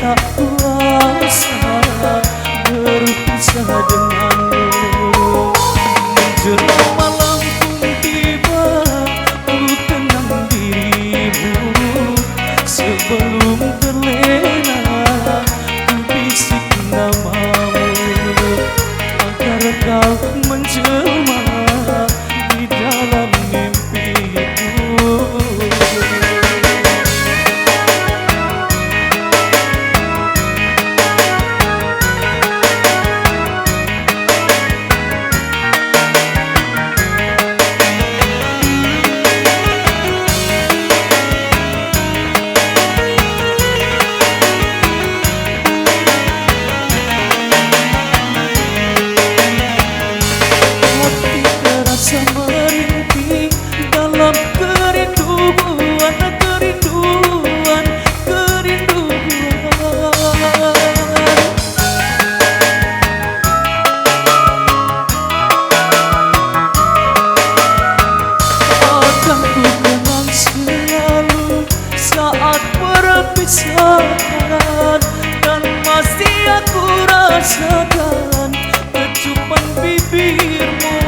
tak kuasa berpisah denganmu. Menjelang malam pun tiba, ku tenang dirimu. Sebelum terlena, ku bisik namamu agar kau menjelma di dalam mimpiku. Perpisahan dan masih aku rasakan kecupan bibirmu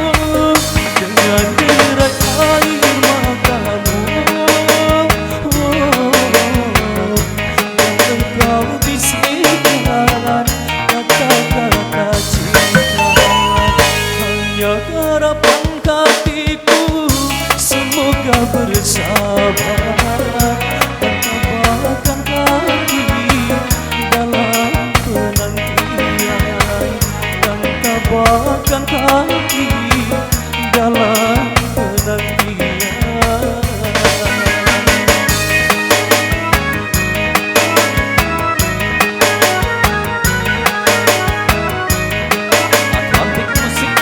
dengan derai air matamu. Dan engkau bisikkan kata-kata cinta. Hanya harapan hatiku semoga bersabar. Bahkan kaki dalam penantian. Atlantik Musik.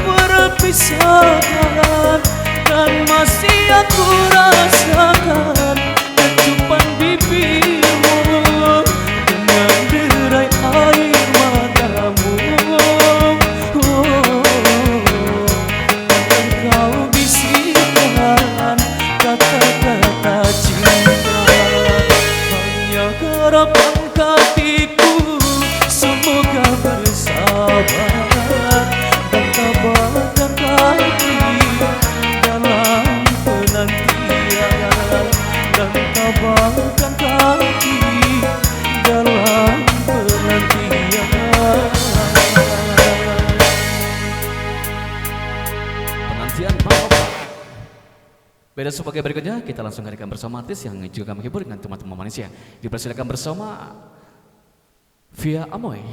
Perpisahan dan masih aku rasakan kecupan bibirmu dengan derai air matamu. Dan kau bisikkan kata-kata cinta. Hanya harapan hatiku semoga bersabar. Bahkan kaki dalam penantian. Penantian apa? Beda sebagai berikutnya, kita langsung hadirkan bersama artis yang juga menghibur dengan teman-teman manusia. Dipersilakan bersama Via Amoy.